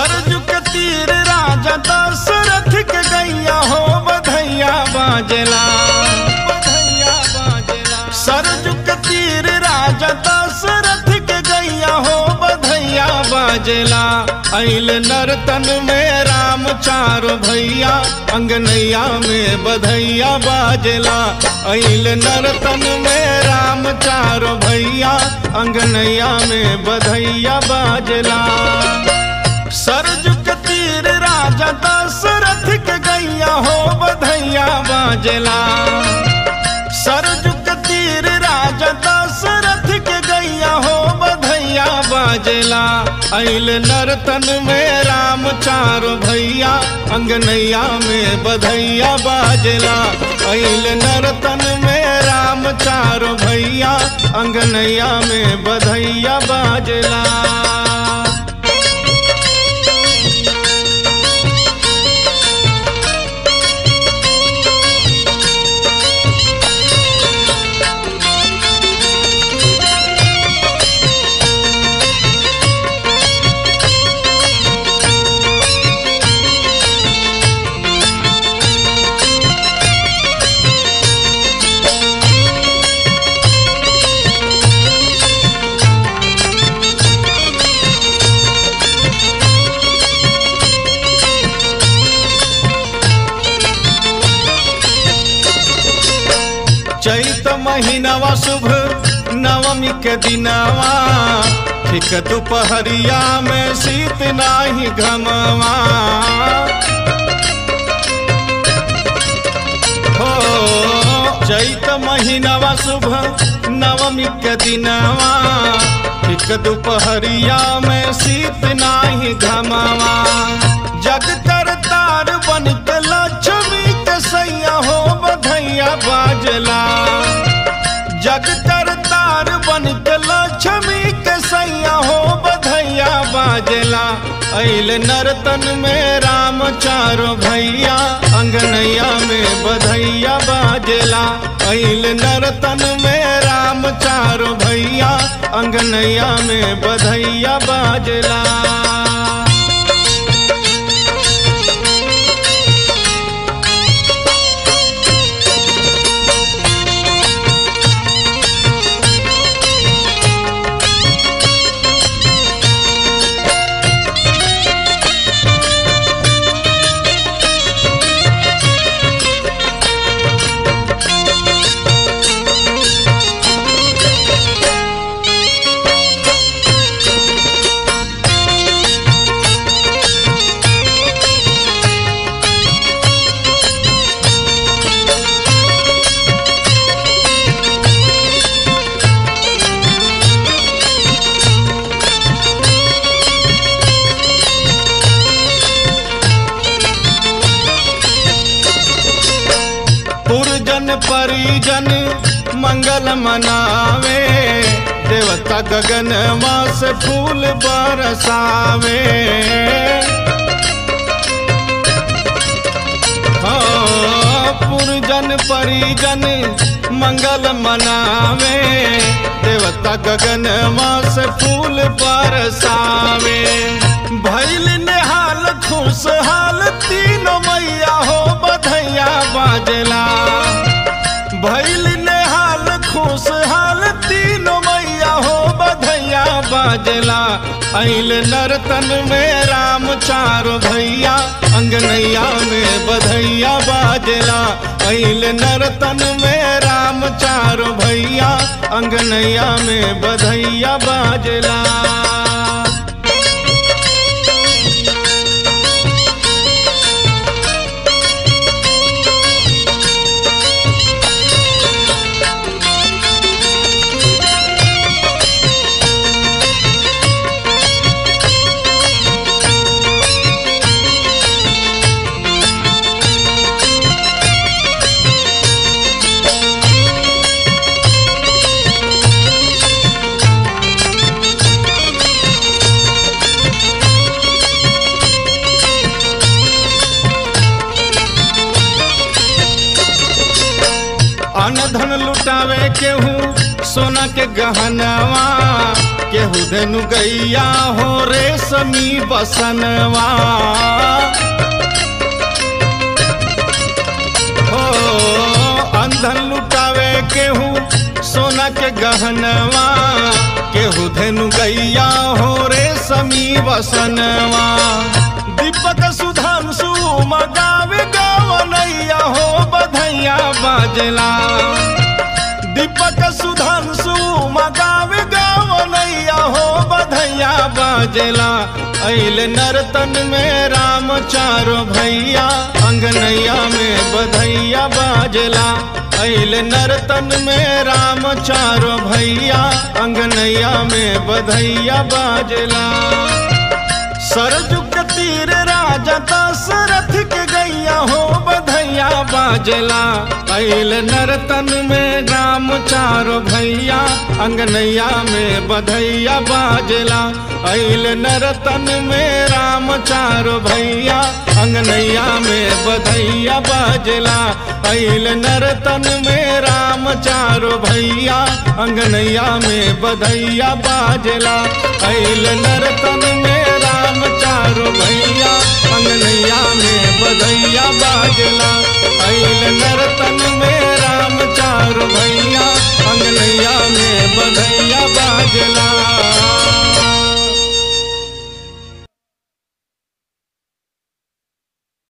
सरजू के तीर राजा दशरथ के गैया हो बधैया बाजला, बधैया बाजला। सरजू के तीर राजा दशरथ के गैया हो बधैया बाजला। अइल नर्तन में राम चारो भैया अंगनैया में बधैया बाजला। अइल नर्तन में राम चारो भैया अंगनैया में बधैया बाजला। सरजू के तीर राजा दशरथ के गैया हो बधैया बाजला। सरजू के तीर राजा दशरथ के गैया हो बधैया बाजला। अइल नर्तन में राम चारो भैया अंगनैया में बधैया बाजला। अइल नर्तन में राम चारो भैया अंगनैया में बधैया बाजला। चैत महीनवा शुभ नवमी के दिनवा, ठीक दोपहरिया में शीत नाही घमवा। हो चैत महीनवा शुभ नवमी के दिनवा, ठीक दोपहरिया में शीत नाही घमवा। जग करतार बन के लक्ष्मी के सैया हो बधैया बाजला। जग करतार बन के लक्ष्मी के सैया हो बधैया बाजला। अइल नर्तन में राम चारो भैया अंगनैया में बधैया बाजला। अइल नर्तन में राम चारो भैया अंगनैया में बधैया बाजला। परिजन मंगल मनावे, देवता गगन मास फूल बरसावे। हाँ पुरजन परिजन मंगल मनावे, देवता गगन मास फूल बरसावे। भैल निहाल खुशहाल तीनों मैया हो बधैया बाजला। भैल निहाल खुशहाल तीनों मैया हो बधैया बाजला। अइल नर्तन में राम चारो भैया अंगनैया में बधैया बाजला। अइल नर्तन में राम चारो भैया अंगनैया में बधैया बाजला। अन्न धन लुटावे केहू सोना के गहनवा, केहू धेनु गैया हो रेशमी बसनवा। हो अंधन लुटावे केहू सोना के गहनवा, केहू धेनु गैया हो रेशमी बसनवा। दीपक सुधांशु मगावे गावनैया हो बधैया बाजला। दीपक सुधांशु मगावे गावनैया हो बधैया बाजला। अइल नर्तन में राम चारो भैया, अंगनैया में बधैया बाजला। अइल नर्तन में राम चारो भैया, अंगनैया में बधैया बाजला। सरजू के तीर राजा दशरथ के गैया हो बधैया बाजला। अइल नर्तन में राम चारो भैया, अंगनैया में बधैया बाजला। अइल नर्तन में राम चारो भैया, अंगनैया में बधैया बाजला। अइल नर्तन में राम चारो भैया, अंगनैया में बधैया बाजला। अइल नर्तन में राम चारो भैया, अंगनैया में बधैया बाजला। अइल नर्तन